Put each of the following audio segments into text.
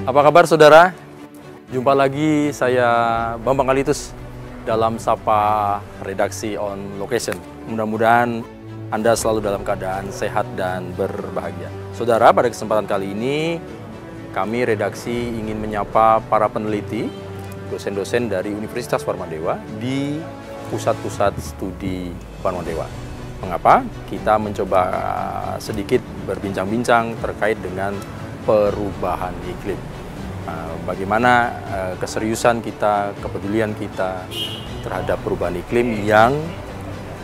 Apa kabar saudara? Jumpa lagi saya Bambang Kalitus dalam Sapa Redaksi on Location. Mudah-mudahan Anda selalu dalam keadaan sehat dan berbahagia. Saudara, pada kesempatan kali ini kami redaksi ingin menyapa para peneliti, dosen-dosen dari Universitas Warmadewa di pusat-pusat studi Warmadewa. Mengapa? Kita mencoba sedikit berbincang-bincang terkait dengan perubahan iklim. Bagaimana keseriusan kita, kepedulian kita terhadap perubahan iklim yang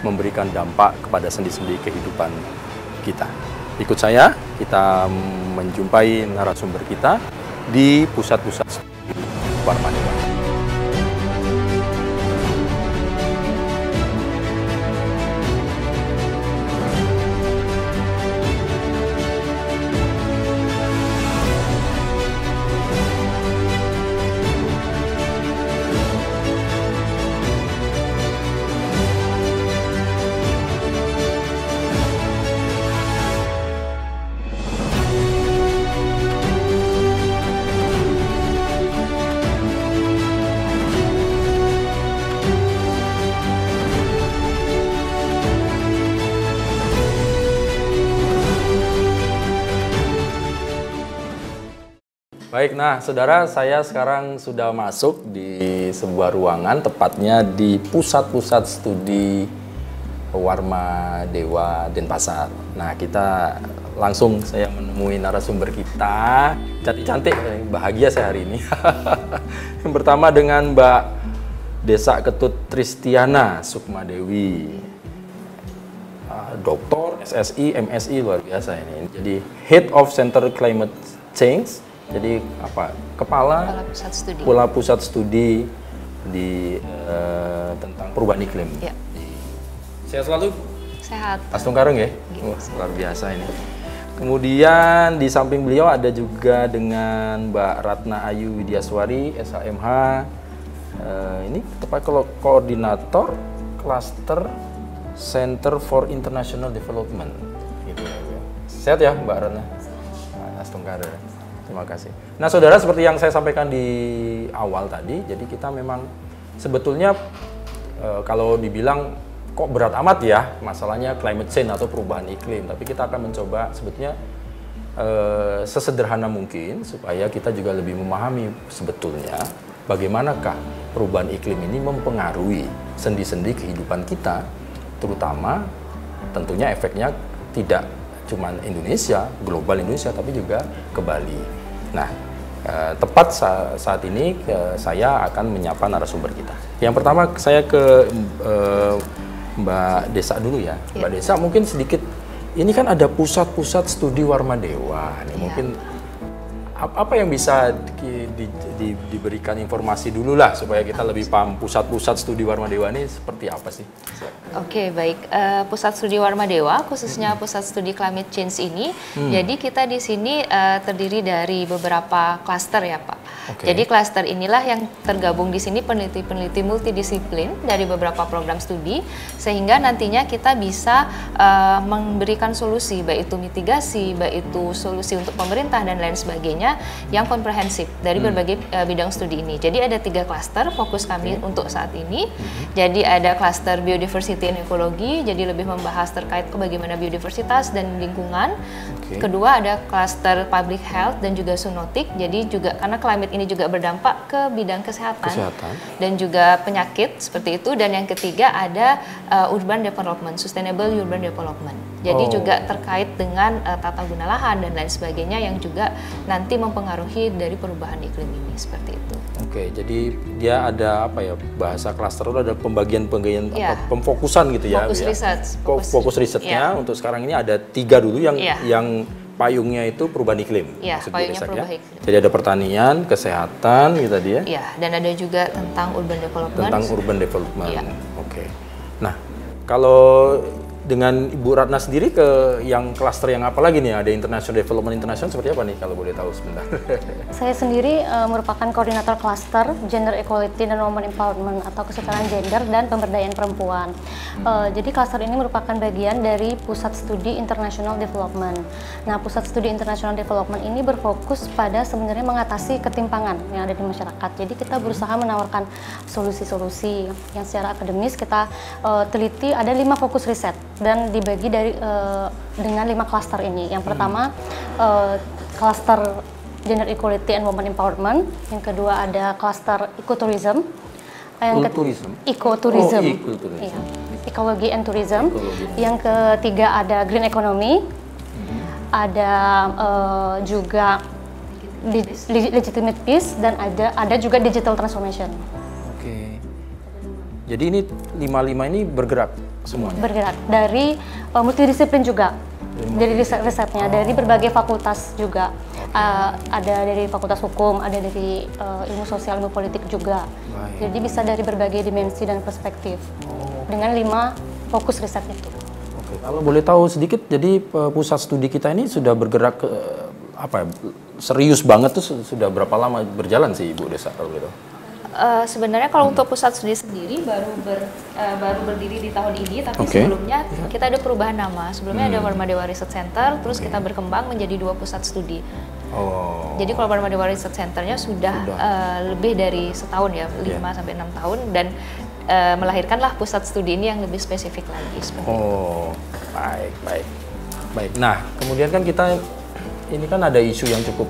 memberikan dampak kepada sendi-sendi kehidupan kita. Ikut saya, kita menjumpai narasumber kita di pusat-pusat studi Warmadewa. Baik, nah saudara, saya sekarang sudah masuk di sebuah ruangan, tepatnya di pusat-pusat studi Warmadewa Denpasar. Nah, kita langsung saya menemui narasumber kita, cantik-cantik, bahagia saya hari ini. Yang pertama dengan Mbak Desa Ketut Tristiana Sukmadewi, Doktor, SSI, MSI, luar biasa ini. Jadi Head of Center Climate Change. Jadi apa? Kepala pusat studi di tentang perubahan iklim. Ya. Sehat selalu? Sehat. Astung Karung ya? Luar biasa ini. Kemudian di samping beliau ada juga dengan Mbak Ratna Ayu Widyaswari, SHMH. Ini tepat koordinator Cluster Center for International Development. Gitu ya. Sehat ya Mbak Ratna? Astung Karung. Terima kasih. Nah saudara, seperti yang saya sampaikan di awal tadi, jadi kita memang sebetulnya kalau dibilang kok berat amat ya masalahnya climate change atau perubahan iklim, tapi kita akan mencoba sebetulnya sesederhana mungkin supaya kita juga lebih memahami sebetulnya bagaimanakah perubahan iklim ini mempengaruhi sendi-sendi kehidupan kita, terutama tentunya efeknya tidak cuma Indonesia, global Indonesia, tapi juga ke Bali. Nah, tepat saat ini saya akan menyapa narasumber kita. Yang pertama saya ke Mbak Desa dulu ya. Mbak Desa, mungkin sedikit, ini kan ada pusat-pusat studi Warmadewa. Nih, mungkin apa yang bisa diberikan informasi dulu lah supaya kita lebih paham pusat-pusat studi Warmadewa ini seperti apa sih? Oke, baik. Pusat studi Warmadewa, khususnya pusat studi climate change ini, jadi kita di sini terdiri dari beberapa klaster ya Pak. Jadi klaster inilah yang tergabung di sini peneliti-peneliti multidisiplin dari beberapa program studi, sehingga nantinya kita bisa memberikan solusi, baik itu mitigasi, baik itu solusi untuk pemerintah dan lain sebagainya, yang komprehensif dari berbagai bidang studi ini. Jadi ada 3 klaster fokus kami untuk saat ini. Jadi ada klaster biodiversity and ekologi, jadi lebih membahas terkait bagaimana biodiversitas dan lingkungan. Kedua ada klaster public health dan juga zoonotik, jadi juga karena climate ini juga berdampak ke bidang kesehatan dan juga penyakit seperti itu. Dan yang ketiga ada urban development, sustainable urban development. Jadi juga terkait dengan tata guna lahan dan lain sebagainya yang juga nanti mempengaruhi dari perubahan iklim ini, seperti itu. Oke, jadi dia ada apa ya, bahasa klaster itu ada pembagian pemfokusan gitu ya. Fokus risetnya untuk sekarang ini ada 3 dulu yang payungnya itu perubahan iklim. Iya, payungnya perubahan iklim. Jadi ada pertanian, kesehatan gitu tadi ya. Iya, dan ada juga tentang urban development. Tentang urban development. Oke. Nah, kalau dengan Ibu Ratna sendiri ke yang klaster yang apa lagi nih? Ada International Development International seperti apa nih kalau boleh tahu sebentar? Saya sendiri merupakan koordinator klaster Gender Equality dan Women Empowerment atau kesetaraan gender dan pemberdayaan perempuan. Jadi klaster ini merupakan bagian dari Pusat Studi International Development. Nah, Pusat Studi International Development ini berfokus pada sebenarnya mengatasi ketimpangan yang ada di masyarakat. Jadi kita berusaha menawarkan solusi-solusi yang secara akademis kita teliti. Ada 5 fokus riset dan dibagi dengan 5 klaster ini. Yang pertama klaster Gender Equality and Women Empowerment. Yang kedua ada klaster Ecotourism. Ecotourism. Iya. Ekologi and Tourism. Yang ketiga ada Green Economy. Ada juga Legitimate Peace dan ada juga Digital Transformation. Oke. Jadi ini 5 ini bergerak semuanya? Bergerak dari multidisiplin juga. Dari risetnya, dari berbagai fakultas juga. Ada dari fakultas hukum, ada dari ilmu sosial, ilmu politik juga. Baik. Jadi bisa dari berbagai dimensi dan perspektif. Dengan 5 fokus riset itu. Oke, kalau boleh tahu sedikit, jadi pusat studi kita ini sudah bergerak serius banget tuh sudah berapa lama berjalan sih Ibu Desa kalau gitu? Sebenarnya kalau untuk pusat studi sendiri baru berdiri di tahun ini, tapi sebelumnya kita ada perubahan nama. Sebelumnya ada Warmadewa Research Center, terus kita berkembang menjadi 2 pusat studi. Jadi kalau Warmadewa Research Centernya sudah lebih dari setahun ya, 5 sampai 6 tahun, dan melahirkanlah pusat studi ini yang lebih spesifik lagi. Baik. Nah, kemudian kan kita ini kan ada isu yang cukup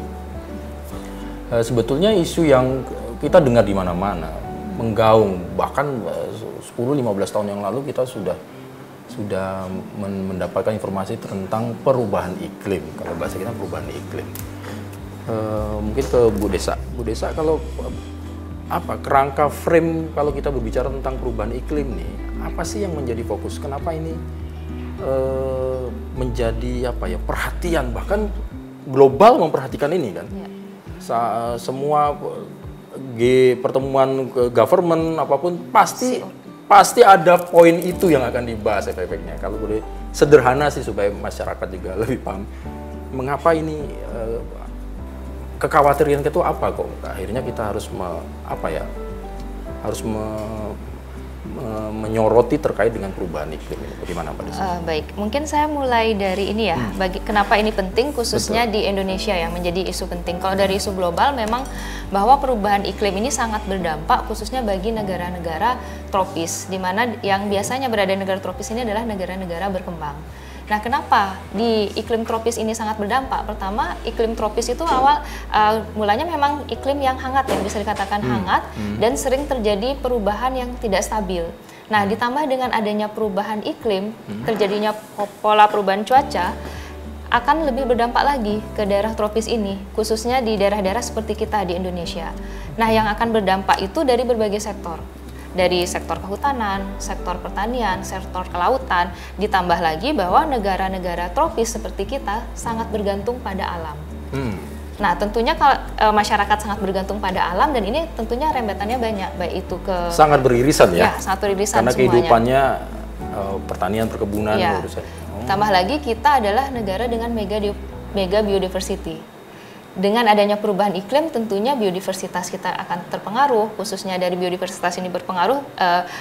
sebetulnya isu yang kita dengar di mana-mana, menggaung, bahkan 10-15 tahun yang lalu kita sudah mendapatkan informasi tentang perubahan iklim. Kalau bahasa kita perubahan iklim. Mungkin ke Bu Desa kalau kerangka frame kalau kita berbicara tentang perubahan iklim nih, apa sih yang menjadi fokus? Kenapa ini menjadi perhatian, bahkan global memperhatikan ini kan? Semua pertemuan government apapun pasti ada poin itu yang akan dibahas efek-efeknya. Kalau boleh sederhana sih supaya masyarakat juga lebih paham mengapa ini kekhawatiran itu apa kok akhirnya kita harus menyoroti terkait dengan perubahan iklim ini. Bagaimana Pak Desa? Baik, mungkin saya mulai dari ini ya, kenapa ini penting khususnya di Indonesia yang menjadi isu penting. Kalau dari isu global memang bahwa perubahan iklim ini sangat berdampak khususnya bagi negara-negara tropis, di mana yang biasanya berada di negara tropis ini adalah negara-negara berkembang. Nah, kenapa di iklim tropis ini sangat berdampak? Pertama, iklim tropis itu mulanya memang iklim yang hangat, yang bisa dikatakan hangat, dan sering terjadi perubahan yang tidak stabil. Nah, ditambah dengan adanya perubahan iklim, terjadinya pola perubahan cuaca, akan lebih berdampak lagi ke daerah tropis ini, khususnya di daerah-daerah seperti kita di Indonesia. Nah, yang akan berdampak itu dari berbagai sektor. Dari sektor kehutanan, sektor pertanian, sektor kelautan, ditambah lagi bahwa negara-negara tropis seperti kita sangat bergantung pada alam. Nah, tentunya kalau masyarakat sangat bergantung pada alam, dan ini tentunya rembetannya banyak, baik itu ke... Sangat beririsan ya? Ya, sangat beririsan karena semuanya. Kehidupannya pertanian, perkebunan, ya. Tambah lagi kita adalah negara dengan mega biodiversity. Dengan adanya perubahan iklim, tentunya biodiversitas kita akan terpengaruh, khususnya dari biodiversitas ini berpengaruh,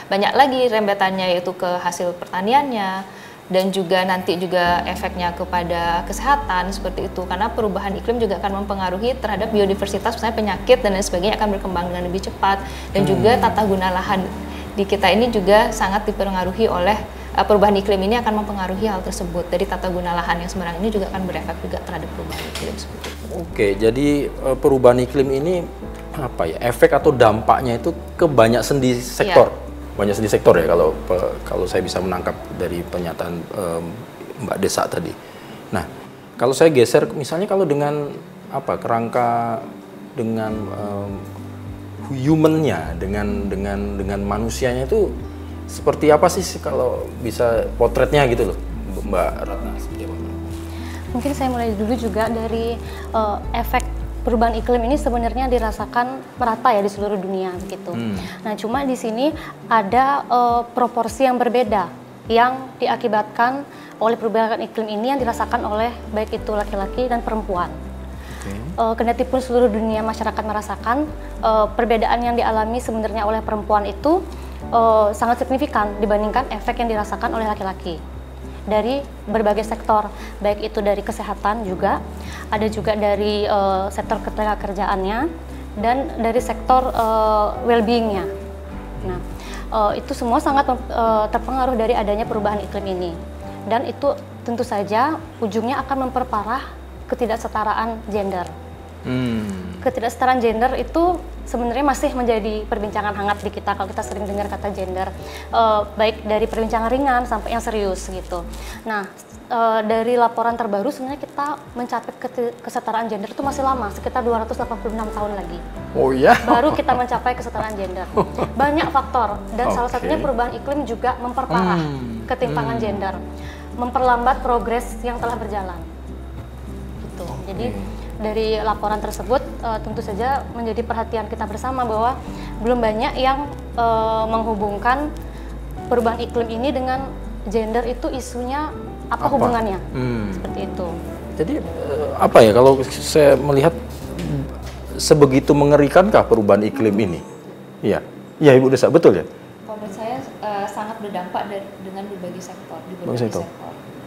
banyak lagi rembetannya, yaitu ke hasil pertaniannya, dan juga nanti juga efeknya kepada kesehatan, seperti itu. Karena perubahan iklim juga akan mempengaruhi terhadap biodiversitas, misalnya penyakit dan lain sebagainya akan berkembang dengan lebih cepat, dan juga tata guna lahan di kita ini juga sangat dipengaruhi oleh perubahan iklim ini, akan mempengaruhi hal tersebut. Dari tata guna lahan yang sembarang ini juga akan berefek juga terhadap perubahan iklim seperti itu. Oke, jadi perubahan iklim ini efek atau dampaknya itu ke banyak sendi sektor. Banyak sendi sektor ya kalau saya bisa menangkap dari pernyataan Mbak Desa tadi. Nah, kalau saya geser misalnya kalau dengan kerangka dengan humannya, dengan manusianya itu seperti apa sih kalau bisa potretnya gitu loh, Mbak Ratna? Mungkin saya mulai dulu juga dari efek perubahan iklim ini sebenarnya dirasakan merata ya di seluruh dunia gitu. Nah, cuma di sini ada proporsi yang berbeda yang diakibatkan oleh perubahan iklim ini yang dirasakan oleh baik itu laki-laki dan perempuan. Kendati pun seluruh dunia masyarakat merasakan perbedaan yang dialami sebenarnya oleh perempuan itu sangat signifikan dibandingkan efek yang dirasakan oleh laki-laki dari berbagai sektor, baik itu dari kesehatan juga, ada juga dari sektor ketenagakerjaannya dan dari sektor well-being-nya. Nah, itu semua sangat terpengaruh dari adanya perubahan iklim ini, dan itu tentu saja ujungnya akan memperparah ketidaksetaraan gender. Ketidaksetaraan gender itu sebenarnya masih menjadi perbincangan hangat di kita kalau kita sering dengar kata gender, baik dari perbincangan ringan sampai yang serius gitu. Nah, dari laporan terbaru sebenarnya kita mencapai kesetaraan gender itu masih lama, sekitar 286 tahun lagi. Oh iya? Baru kita mencapai kesetaraan gender. Banyak faktor, dan salah satunya perubahan iklim juga memperparah ketimpangan gender, memperlambat progres yang telah berjalan. Gitu. Jadi dari laporan tersebut tentu saja menjadi perhatian kita bersama bahwa belum banyak yang menghubungkan perubahan iklim ini dengan gender itu isunya apa hubungannya, seperti itu. Jadi apa ya, kalau saya melihat sebegitu mengerikankah perubahan iklim ini? Iya, iya Ibu Desa, betul ya? Menurut saya sangat berdampak dengan berbagai sektor, di berbagai sektor.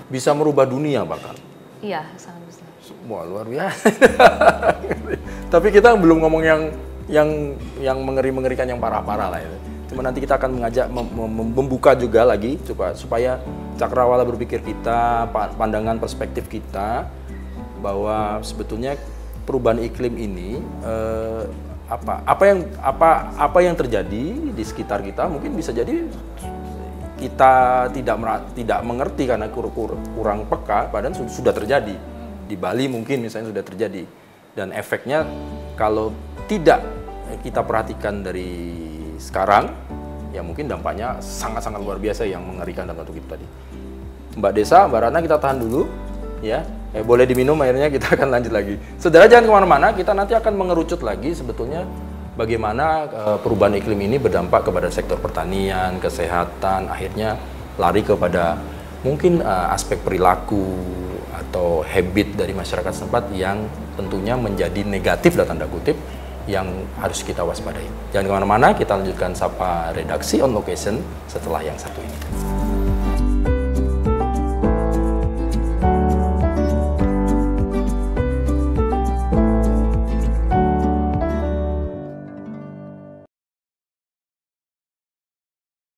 Bisa merubah dunia bahkan. Iya, sangat besar. Wah, luar biasa. Tapi kita belum ngomong yang mengerikan yang parah-parah lah itu. Cuma nanti kita akan mengajak membuka juga lagi supaya cakrawala berpikir kita, pandangan perspektif kita bahwa sebetulnya perubahan iklim ini apa yang terjadi di sekitar kita mungkin bisa jadi kita tidak mengerti karena kurang peka, padahal sudah terjadi. Di Bali mungkin misalnya sudah terjadi, dan efeknya kalau tidak kita perhatikan dari sekarang ya mungkin dampaknya sangat-sangat luar biasa yang mengerikan dalam waktu kita tadi. Mbak Desa, Mbak Ratna, kita tahan dulu ya, boleh diminum airnya, kita akan lanjut lagi. Saudara jangan kemana-mana, kita nanti akan mengerucut lagi sebetulnya bagaimana perubahan iklim ini berdampak kepada sektor pertanian, kesehatan, akhirnya lari kepada mungkin aspek perilaku atau habit dari masyarakat setempat yang tentunya menjadi negatif dalam tanda kutip yang harus kita waspadai. Jangan kemana-mana, kita lanjutkan Sapa Redaksi on Location setelah yang satu ini.